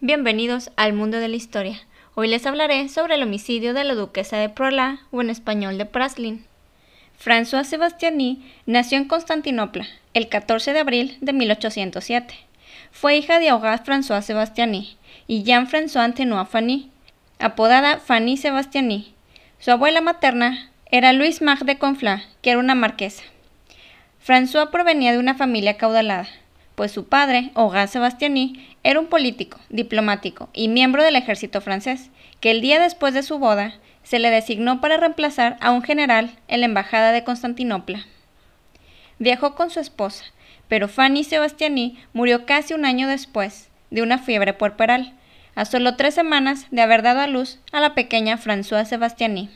Bienvenidos al mundo de la historia. Hoy les hablaré sobre el homicidio de la duquesa de Prola, o en español de Praslin. Françoise Sebastiani nació en Constantinopla el 14 de abril de 1807. Fue hija de Auguste François Sebastiani y Jean-François Antoine Fanny, apodada Fanny Sebastiani. Su abuela materna era Louise Marc de Conflans, que era una marquesa. François provenía de una familia acaudalada, pues su padre, Auguste Sebastiani, era un político, diplomático y miembro del ejército francés, que el día después de su boda se le designó para reemplazar a un general en la embajada de Constantinopla. Viajó con su esposa, pero Fanny Sebastiani murió casi un año después de una fiebre puerperal, a solo 3 semanas de haber dado a luz a la pequeña Françoise Sebastiani.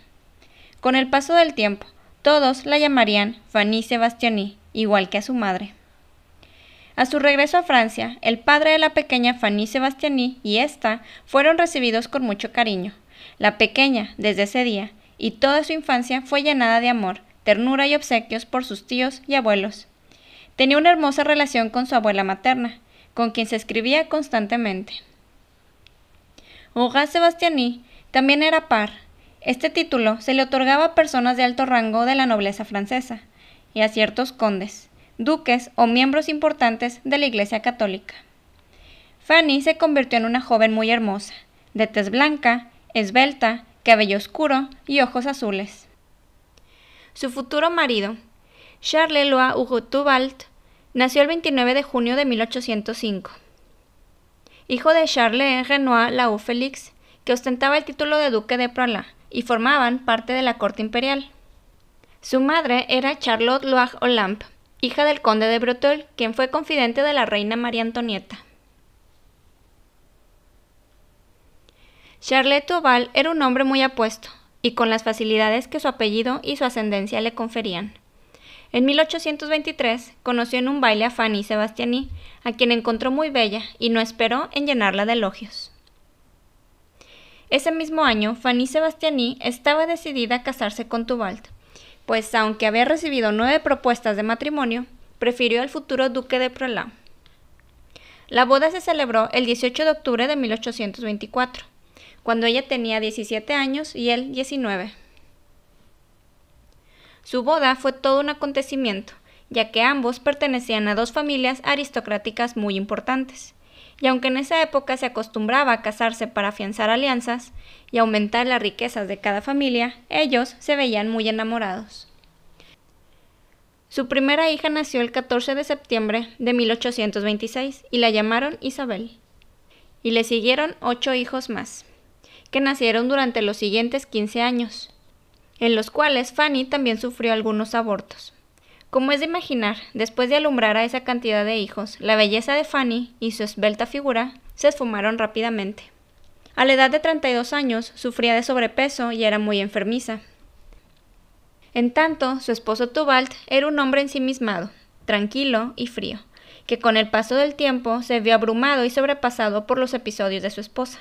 Con el paso del tiempo, todos la llamarían Fanny Sebastiani, igual que a su madre. A su regreso a Francia, el padre de la pequeña Fanny Sebastiani y ésta fueron recibidos con mucho cariño. La pequeña, desde ese día, y toda su infancia fue llenada de amor, ternura y obsequios por sus tíos y abuelos. Tenía una hermosa relación con su abuela materna, con quien se escribía constantemente. Auguste Sebastiani también era par. Este título se le otorgaba a personas de alto rango de la nobleza francesa y a ciertos condes, duques o miembros importantes de la Iglesia Católica. Fanny se convirtió en una joven muy hermosa, de tez blanca, esbelta, cabello oscuro y ojos azules. Su futuro marido, Charles-Éloi Urtubald, nació el 29 de junio de 1805. Hijo de Charles Renoir Lau Félix, que ostentaba el título de duque de Prola y formaban parte de la corte imperial. Su madre era Charlotte Loire Olympe, hija del conde de Breteuil, quien fue confidente de la reina María Antonieta. Charles Touval era un hombre muy apuesto, y con las facilidades que su apellido y su ascendencia le conferían. En 1823 conoció en un baile a Fanny Sebastiani, a quien encontró muy bella y no esperó en llenarla de elogios. Ese mismo año, Fanny Sebastiani estaba decidida a casarse con Touval, pues aunque había recibido 9 propuestas de matrimonio, prefirió al futuro duque de Prola. La boda se celebró el 18 de octubre de 1824, cuando ella tenía 17 años y él 19. Su boda fue todo un acontecimiento, ya que ambos pertenecían a 2 familias aristocráticas muy importantes, y aunque en esa época se acostumbraba a casarse para afianzar alianzas y aumentar las riquezas de cada familia, ellos se veían muy enamorados. Su primera hija nació el 14 de septiembre de 1826 y la llamaron Isabel. Y le siguieron 8 hijos más, que nacieron durante los siguientes 15 años, en los cuales Fanny también sufrió algunos abortos. Como es de imaginar, después de alumbrar a esa cantidad de hijos, la belleza de Fanny y su esbelta figura se esfumaron rápidamente. A la edad de 32 años sufría de sobrepeso y era muy enfermiza. En tanto, su esposo Touval era un hombre ensimismado, tranquilo y frío, que con el paso del tiempo se vio abrumado y sobrepasado por los episodios de su esposa.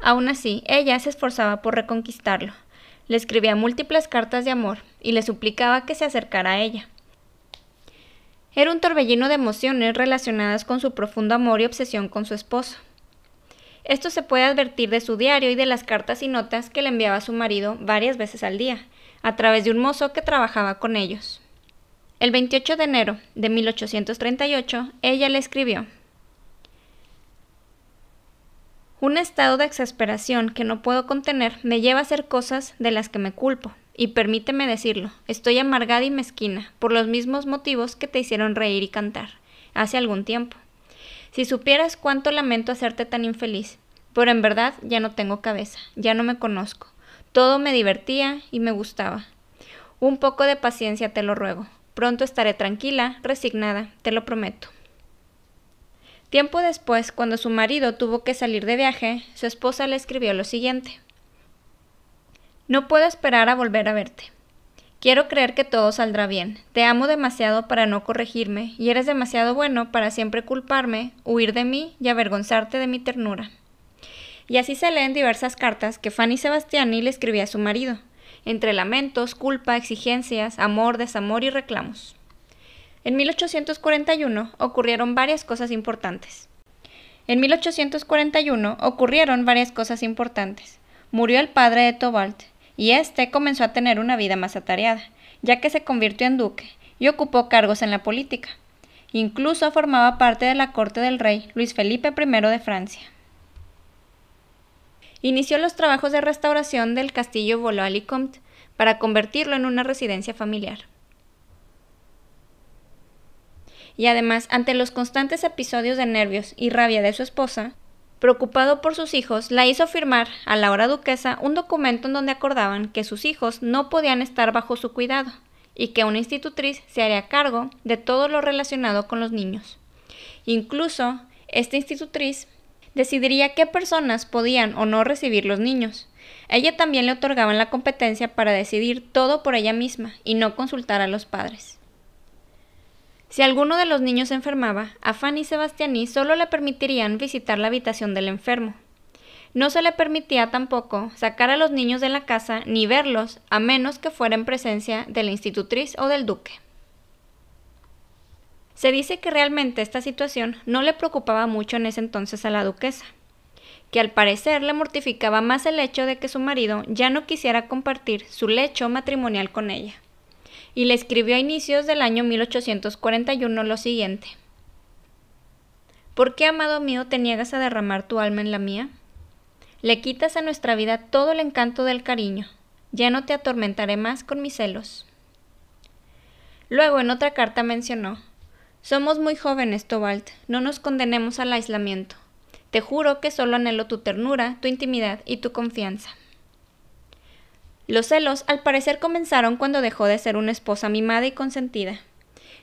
Aún así, ella se esforzaba por reconquistarlo. Le escribía múltiples cartas de amor y le suplicaba que se acercara a ella. Era un torbellino de emociones relacionadas con su profundo amor y obsesión con su esposo. Esto se puede advertir de su diario y de las cartas y notas que le enviaba a su marido varias veces al día, a través de un mozo que trabajaba con ellos. El 28 de enero de 1838, ella le escribió: un estado de exasperación que no puedo contener me lleva a hacer cosas de las que me culpo, y permíteme decirlo, estoy amargada y mezquina por los mismos motivos que te hicieron reír y cantar hace algún tiempo. Si supieras cuánto lamento hacerte tan infeliz, pero en verdad ya no tengo cabeza, ya no me conozco, todo me divertía y me gustaba. Un poco de paciencia te lo ruego, pronto estaré tranquila, resignada, te lo prometo. Tiempo después, cuando su marido tuvo que salir de viaje, su esposa le escribió lo siguiente: no puedo esperar a volver a verte. Quiero creer que todo saldrá bien. Te amo demasiado para no corregirme, y eres demasiado bueno para siempre culparme, huir de mí y avergonzarte de mi ternura. Y así se leen diversas cartas que Fanny Sebastiani le escribía a su marido, entre lamentos, culpa, exigencias, amor, desamor y reclamos. En 1841 ocurrieron varias cosas importantes. En 1841 ocurrieron varias cosas importantes. Murió el padre de Tobalt, y éste comenzó a tener una vida más atareada, ya que se convirtió en duque y ocupó cargos en la política. Incluso formaba parte de la corte del rey Luis Felipe I de Francia. Inició los trabajos de restauración del castillo Valois-le-Comte para convertirlo en una residencia familiar. Y además, ante los constantes episodios de nervios y rabia de su esposa, preocupado por sus hijos, la hizo firmar a la ahora duquesa un documento en donde acordaban que sus hijos no podían estar bajo su cuidado y que una institutriz se haría cargo de todo lo relacionado con los niños. Incluso, esta institutriz decidiría qué personas podían o no recibir los niños. Ella también le otorgaban la competencia para decidir todo por ella misma y no consultar a los padres. Si alguno de los niños se enfermaba, a Fanny Sebastiani solo le permitirían visitar la habitación del enfermo. No se le permitía tampoco sacar a los niños de la casa ni verlos, a menos que fuera en presencia de la institutriz o del duque. Se dice que realmente esta situación no le preocupaba mucho en ese entonces a la duquesa, que al parecer le mortificaba más el hecho de que su marido ya no quisiera compartir su lecho matrimonial con ella, y le escribió a inicios del año 1841 lo siguiente: ¿Por qué, amado mío, te niegas a derramar tu alma en la mía? Le quitas a nuestra vida todo el encanto del cariño. Ya no te atormentaré más con mis celos. Luego, en otra carta mencionó: somos muy jóvenes, Tobalt, no nos condenemos al aislamiento. Te juro que solo anhelo tu ternura, tu intimidad y tu confianza. Los celos, al parecer, comenzaron cuando dejó de ser una esposa mimada y consentida.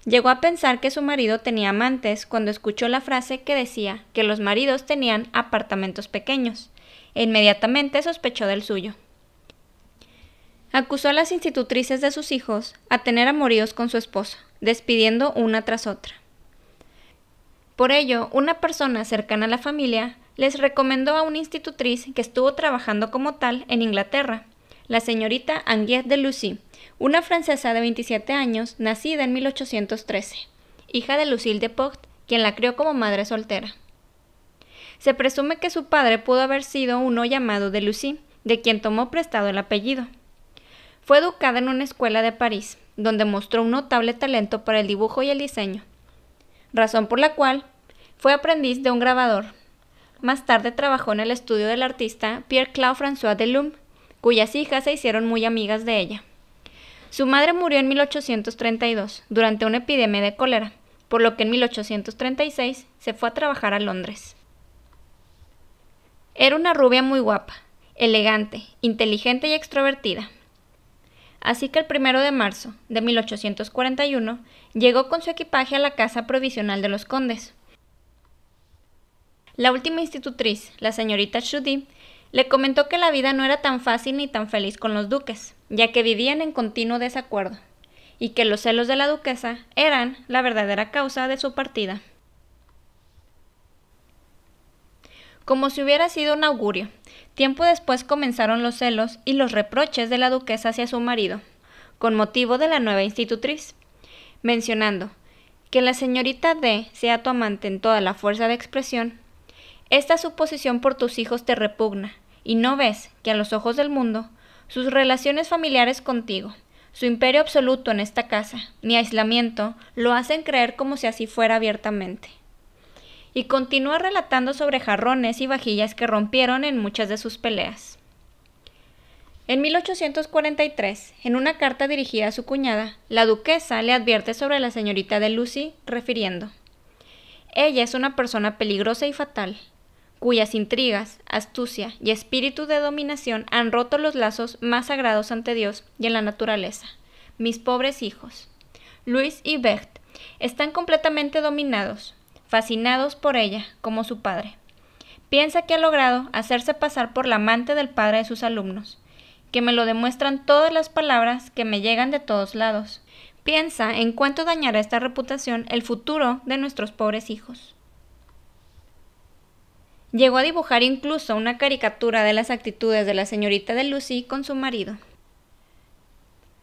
Llegó a pensar que su marido tenía amantes cuando escuchó la frase que decía que los maridos tenían apartamentos pequeños, e inmediatamente sospechó del suyo. Acusó a las institutrices de sus hijos a tener amoríos con su esposo, despidiendo una tras otra. Por ello, una persona cercana a la familia les recomendó a una institutriz que estuvo trabajando como tal en Inglaterra, la señorita Anguiette de Lucy, una francesa de 27 años, nacida en 1813, hija de Lucille de Port, quien la crió como madre soltera. Se presume que su padre pudo haber sido uno llamado de Lucy, de quien tomó prestado el apellido. Fue educada en una escuela de París, donde mostró un notable talento para el dibujo y el diseño, razón por la cual fue aprendiz de un grabador. Más tarde trabajó en el estudio del artista Pierre-Claude François Delhomme, cuyas hijas se hicieron muy amigas de ella. Su madre murió en 1832, durante una epidemia de cólera, por lo que en 1836 se fue a trabajar a Londres. Era una rubia muy guapa, elegante, inteligente y extrovertida. Así que el 1 de marzo de 1841 llegó con su equipaje a la casa provisional de los condes. La última institutriz, la señorita Chaudy, le comentó que la vida no era tan fácil ni tan feliz con los duques, ya que vivían en continuo desacuerdo, y que los celos de la duquesa eran la verdadera causa de su partida. Como si hubiera sido un augurio, tiempo después comenzaron los celos y los reproches de la duquesa hacia su marido, con motivo de la nueva institutriz, mencionando que la señorita D sea tu amante en toda la fuerza de expresión. Esta suposición por tus hijos te repugna, y no ves que a los ojos del mundo, sus relaciones familiares contigo, su imperio absoluto en esta casa, mi aislamiento, lo hacen creer como si así fuera abiertamente. Y continúa relatando sobre jarrones y vajillas que rompieron en muchas de sus peleas. En 1843, en una carta dirigida a su cuñada, la duquesa le advierte sobre la señorita de Lucy, refiriendo: ella es una persona peligrosa y fatal, cuyas intrigas, astucia y espíritu de dominación han roto los lazos más sagrados ante Dios y en la naturaleza. Mis pobres hijos, Louis y Berthe, están completamente dominados, fascinados por ella, como su padre. Piensa que ha logrado hacerse pasar por la amante del padre de sus alumnos, que me lo demuestran todas las palabras que me llegan de todos lados. Piensa en cuánto dañará esta reputación el futuro de nuestros pobres hijos. Llegó a dibujar incluso una caricatura de las actitudes de la señorita de Lucy con su marido.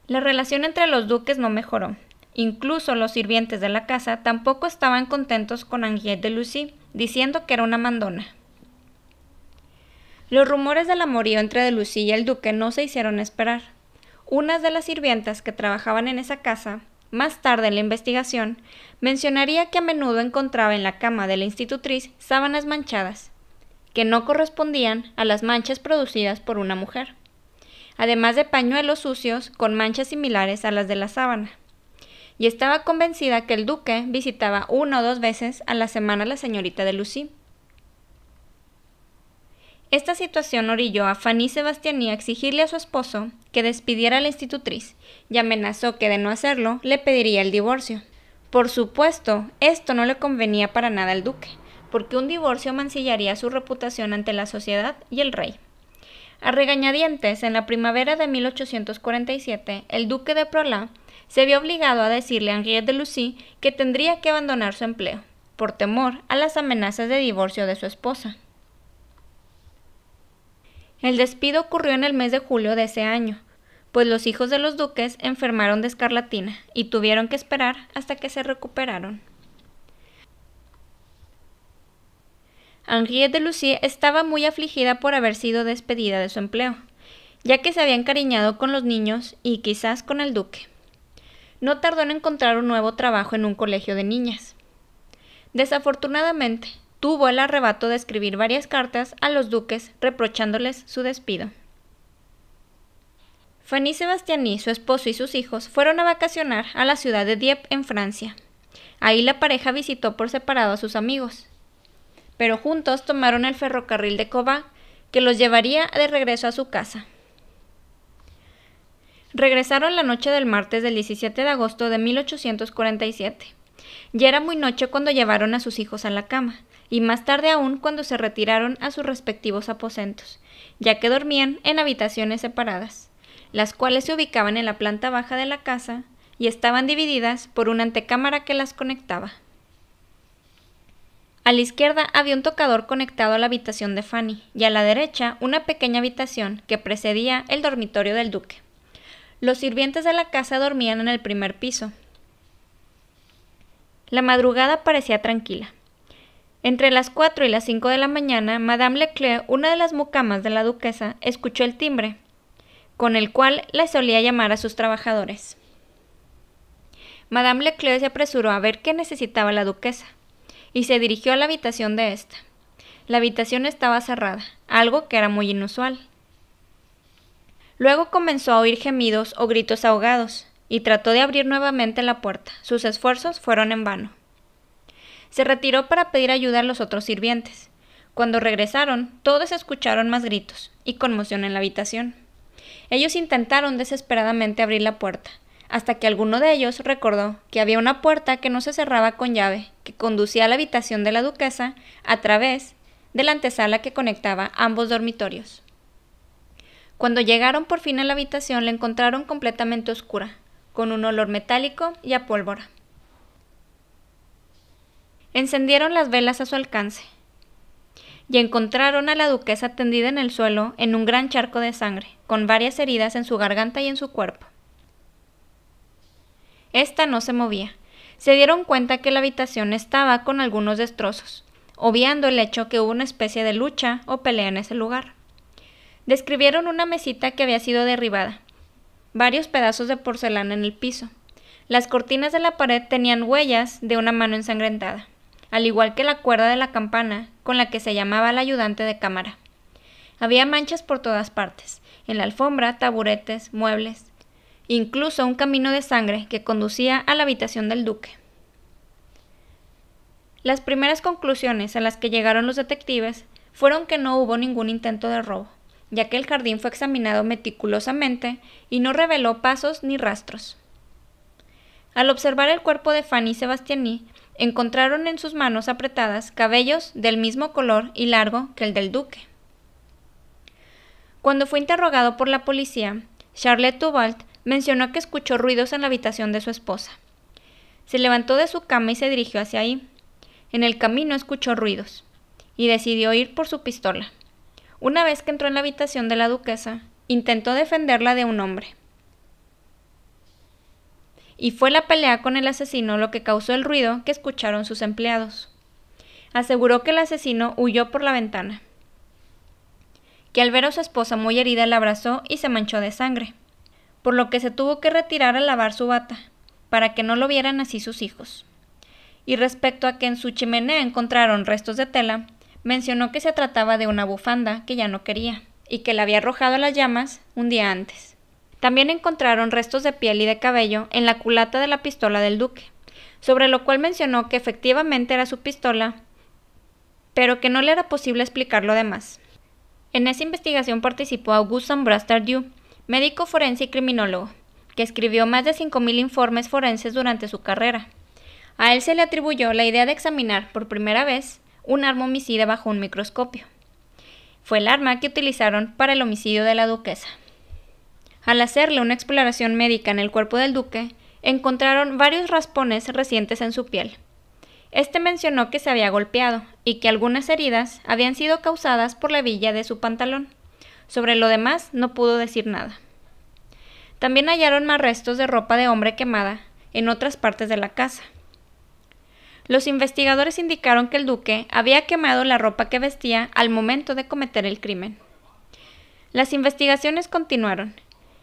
La relación entre los duques no mejoró. Incluso los sirvientes de la casa tampoco estaban contentos con Anguiette de Lucy, diciendo que era una mandona. Los rumores del amorío entre de Lucy y el duque no se hicieron esperar. Una de las sirvientas que trabajaban en esa casa, más tarde en la investigación, mencionaría que a menudo encontraba en la cama de la institutriz sábanas manchadas, que no correspondían a las manchas producidas por una mujer, además de pañuelos sucios con manchas similares a las de la sábana, y estaba convencida que el duque visitaba 1 o 2 veces a la semana a la señorita de Lucy. Esta situación orilló a Fanny Sebastiani a exigirle a su esposo que despidiera a la institutriz y amenazó que de no hacerlo le pediría el divorcio. Por supuesto, esto no le convenía para nada al duque, porque un divorcio mancillaría su reputación ante la sociedad y el rey. A regañadientes, en la primavera de 1847, el duque de Prola se vio obligado a decirle a Henriette de Lucy que tendría que abandonar su empleo, por temor a las amenazas de divorcio de su esposa. El despido ocurrió en el mes de julio de ese año, pues los hijos de los duques enfermaron de escarlatina y tuvieron que esperar hasta que se recuperaron. Henriette de Lucy estaba muy afligida por haber sido despedida de su empleo, ya que se había encariñado con los niños y quizás con el duque. No tardó en encontrar un nuevo trabajo en un colegio de niñas. Desafortunadamente, tuvo el arrebato de escribir varias cartas a los duques reprochándoles su despido. Fanny Sebastiani, su esposo y sus hijos fueron a vacacionar a la ciudad de Dieppe, en Francia. Ahí la pareja visitó por separado a sus amigos, pero juntos tomaron el ferrocarril de Cobá, que los llevaría de regreso a su casa. Regresaron la noche del martes del 17 de agosto de 1847. Ya era muy noche cuando llevaron a sus hijos a la cama, y más tarde aún cuando se retiraron a sus respectivos aposentos, ya que dormían en habitaciones separadas, las cuales se ubicaban en la planta baja de la casa y estaban divididas por una antecámara que las conectaba. A la izquierda había un tocador conectado a la habitación de Fanny, y a la derecha una pequeña habitación que precedía el dormitorio del duque. Los sirvientes de la casa dormían en el primer piso. La madrugada parecía tranquila. Entre las 4 y las 5 de la mañana, Madame Leclerc, una de las mucamas de la duquesa, escuchó el timbre, con el cual le solía llamar a sus trabajadores. Madame Leclerc se apresuró a ver qué necesitaba la duquesa, y se dirigió a la habitación de ésta. La habitación estaba cerrada, algo que era muy inusual. Luego comenzó a oír gemidos o gritos ahogados, y trató de abrir nuevamente la puerta. Sus esfuerzos fueron en vano. Se retiró para pedir ayuda a los otros sirvientes. Cuando regresaron, todos escucharon más gritos y conmoción en la habitación. Ellos intentaron desesperadamente abrir la puerta, hasta que alguno de ellos recordó que había una puerta que no se cerraba con llave, que conducía a la habitación de la duquesa a través de la antesala que conectaba ambos dormitorios. Cuando llegaron por fin a la habitación, la encontraron completamente oscura, con un olor metálico y a pólvora. Encendieron las velas a su alcance y encontraron a la duquesa tendida en el suelo en un gran charco de sangre, con varias heridas en su garganta y en su cuerpo. Esta no se movía. Se dieron cuenta que la habitación estaba con algunos destrozos, obviando el hecho que hubo una especie de lucha o pelea en ese lugar. Describieron una mesita que había sido derribada, varios pedazos de porcelana en el piso. Las cortinas de la pared tenían huellas de una mano ensangrentada, al igual que la cuerda de la campana con la que se llamaba al ayudante de cámara. Había manchas por todas partes, en la alfombra, taburetes, muebles, incluso un camino de sangre que conducía a la habitación del duque. Las primeras conclusiones a las que llegaron los detectives fueron que no hubo ningún intento de robo, ya que el jardín fue examinado meticulosamente y no reveló pasos ni rastros. Al observar el cuerpo de Fanny Sebastiani, encontraron en sus manos apretadas cabellos del mismo color y largo que el del duque. Cuando fue interrogado por la policía, Charlotte Duvalt mencionó que escuchó ruidos en la habitación de su esposa. Se levantó de su cama y se dirigió hacia ahí. En el camino escuchó ruidos y decidió ir por su pistola. Una vez que entró en la habitación de la duquesa, intentó defenderla de un hombre. Y fue la pelea con el asesino lo que causó el ruido que escucharon sus empleados. aseguró que el asesino huyó por la ventana, que al ver a su esposa muy herida la abrazó y se manchó de sangre, por lo que se tuvo que retirar a lavar su bata, para que no lo vieran así sus hijos. Y respecto a que en su chimenea encontraron restos de tela, mencionó que se trataba de una bufanda que ya no quería, y que la había arrojado a las llamas un día antes. También encontraron restos de piel y de cabello en la culata de la pistola del duque, sobre lo cual mencionó que efectivamente era su pistola, pero que no le era posible explicar lo demás. En esa investigación participó Auguste Ambroise Tardieu, médico forense y criminólogo, que escribió más de 5.000 informes forenses durante su carrera. A él se le atribuyó la idea de examinar por primera vez un arma homicida bajo un microscopio. Fue el arma que utilizaron para el homicidio de la duquesa. Al hacerle una exploración médica en el cuerpo del duque, encontraron varios raspones recientes en su piel. Este mencionó que se había golpeado y que algunas heridas habían sido causadas por la hebilla de su pantalón. Sobre lo demás no pudo decir nada. También hallaron más restos de ropa de hombre quemada en otras partes de la casa. Los investigadores indicaron que el duque había quemado la ropa que vestía al momento de cometer el crimen. Las investigaciones continuaron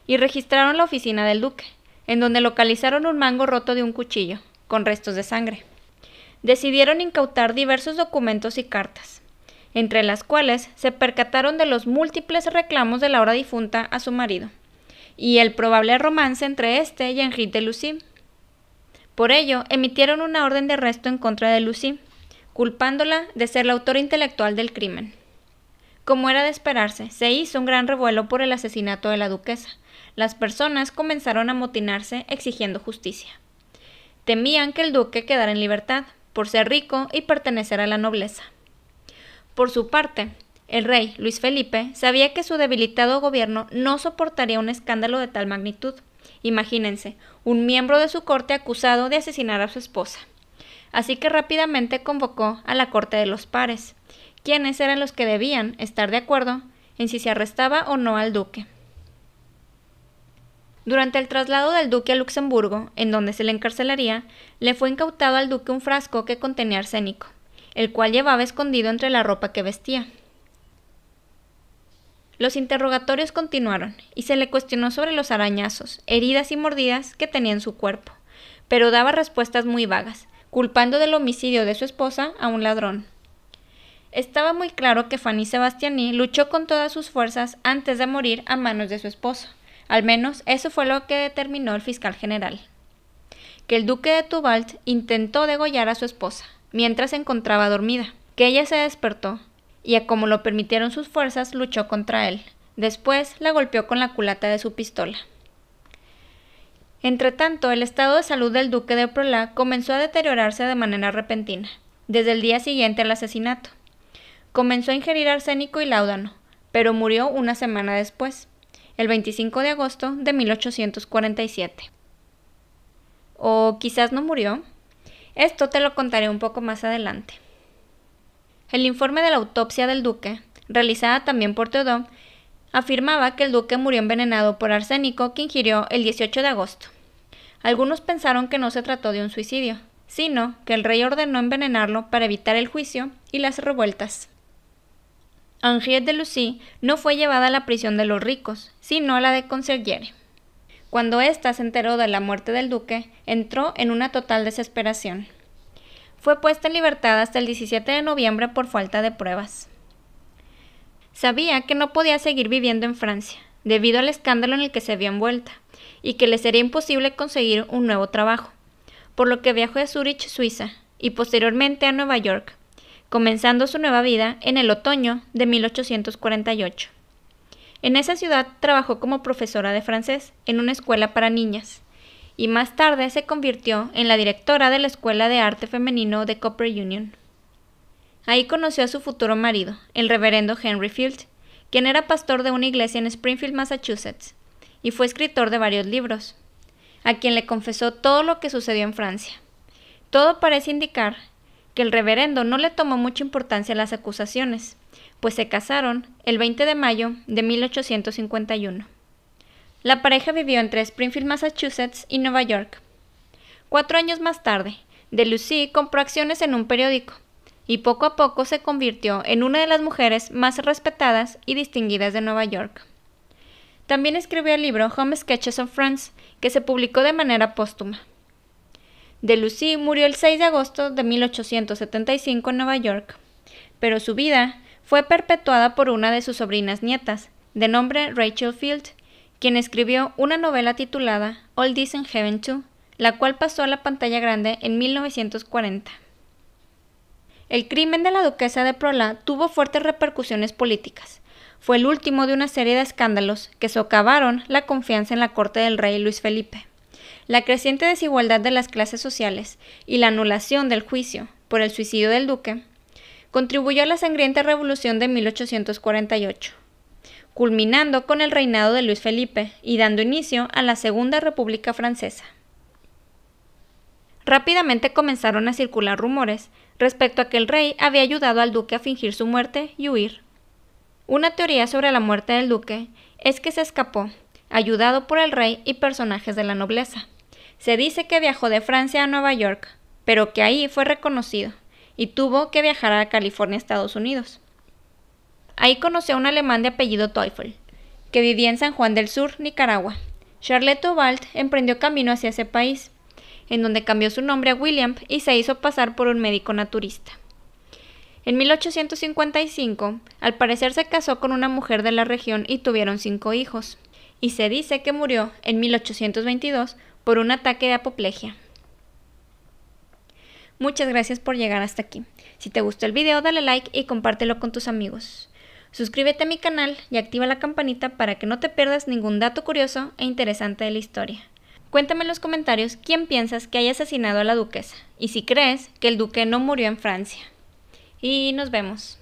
y registraron la oficina del duque, en donde localizaron un mango roto de un cuchillo, con restos de sangre. Decidieron incautar diversos documentos y cartas, entre las cuales se percataron de los múltiples reclamos de la ahora difunta a su marido, y el probable romance entre este y Henriette de Lucy. Por ello, emitieron una orden de arresto en contra de Lucy, culpándola de ser la autora intelectual del crimen. Como era de esperarse, se hizo un gran revuelo por el asesinato de la duquesa. Las personas comenzaron a amotinarse exigiendo justicia. Temían que el duque quedara en libertad, por ser rico y pertenecer a la nobleza. Por su parte, el rey Luis Felipe sabía que su debilitado gobierno no soportaría un escándalo de tal magnitud. Imagínense, un miembro de su corte acusado de asesinar a su esposa. Así que rápidamente convocó a la corte de los pares, quienes eran los que debían estar de acuerdo en si se arrestaba o no al duque. Durante el traslado del duque a Luxemburgo, en donde se le encarcelaría, le fue incautado al duque un frasco que contenía arsénico, el cual llevaba escondido entre la ropa que vestía. Los interrogatorios continuaron y se le cuestionó sobre los arañazos, heridas y mordidas que tenía en su cuerpo, pero daba respuestas muy vagas, culpando del homicidio de su esposa a un ladrón. Estaba muy claro que Fanny Sebastiani luchó con todas sus fuerzas antes de morir a manos de su esposo. Al menos eso fue lo que determinó el fiscal general. Que el duque de Tubalt intentó degollar a su esposa mientras se encontraba dormida, que ella se despertó y, como lo permitieron sus fuerzas, luchó contra él. Después la golpeó con la culata de su pistola. Entretanto, el estado de salud del duque de Prolà comenzó a deteriorarse de manera repentina, desde el día siguiente al asesinato. Comenzó a ingerir arsénico y láudano, pero murió una semana después, el 25 de agosto de 1847. ¿O quizás no murió? Esto te lo contaré un poco más adelante. El informe de la autopsia del duque, realizada también por Theudot, afirmaba que el duque murió envenenado por arsénico que ingirió el 18 de agosto. Algunos pensaron que no se trató de un suicidio, sino que el rey ordenó envenenarlo para evitar el juicio y las revueltas. Henriette de Lucy no fue llevada a la prisión de los ricos, sino a la de Conciergerie. Cuando ésta se enteró de la muerte del duque, entró en una total desesperación. Fue puesta en libertad hasta el 17 de noviembre por falta de pruebas. Sabía que no podía seguir viviendo en Francia, debido al escándalo en el que se había envuelta, y que le sería imposible conseguir un nuevo trabajo, por lo que viajó a Zúrich, Suiza, y posteriormente a Nueva York, comenzando su nueva vida en el otoño de 1848. En esa ciudad trabajó como profesora de francés en una escuela para niñas, y más tarde se convirtió en la directora de la Escuela de Arte Femenino de Cooper Union. Ahí conoció a su futuro marido, el reverendo Henry Field, quien era pastor de una iglesia en Springfield, Massachusetts, y fue escritor de varios libros, a quien le confesó todo lo que sucedió en Francia. Todo parece indicar que el reverendo no le tomó mucha importancia a las acusaciones, pues se casaron el 20 de mayo de 1851. La pareja vivió entre Springfield, Massachusetts y Nueva York. 4 años más tarde, de Lucy compró acciones en un periódico, y poco a poco se convirtió en una de las mujeres más respetadas y distinguidas de Nueva York. También escribió el libro Home Sketches of France, que se publicó de manera póstuma. Delucy murió el 6 de agosto de 1875 en Nueva York, pero su vida fue perpetuada por una de sus sobrinas nietas, de nombre Rachel Field, quien escribió una novela titulada All This in Heaven Too, la cual pasó a la pantalla grande en 1940. El crimen de la duquesa de Prola tuvo fuertes repercusiones políticas. Fue el último de una serie de escándalos que socavaron la confianza en la corte del rey Luis Felipe. La creciente desigualdad de las clases sociales y la anulación del juicio por el suicidio del duque contribuyó a la sangrienta revolución de 1848, culminando con el reinado de Luis Felipe y dando inicio a la Segunda República Francesa. Rápidamente comenzaron a circular rumores respecto a que el rey había ayudado al duque a fingir su muerte y huir. Una teoría sobre la muerte del duque es que se escapó, ayudado por el rey y personajes de la nobleza. Se dice que viajó de Francia a Nueva York, pero que ahí fue reconocido y tuvo que viajar a California, Estados Unidos. Ahí conoció a un alemán de apellido Teufel, que vivía en San Juan del Sur, Nicaragua. Charlotte Obald emprendió camino hacia ese país, en donde cambió su nombre a William y se hizo pasar por un médico naturista. En 1855, al parecer se casó con una mujer de la región y tuvieron 5 hijos, y se dice que murió en 1822 por un ataque de apoplejía. Muchas gracias por llegar hasta aquí. Si te gustó el video, dale like y compártelo con tus amigos. Suscríbete a mi canal y activa la campanita para que no te pierdas ningún dato curioso e interesante de la historia. Cuéntame en los comentarios quién piensas que haya asesinado a la duquesa y si crees que el duque no murió en Francia. Y nos vemos.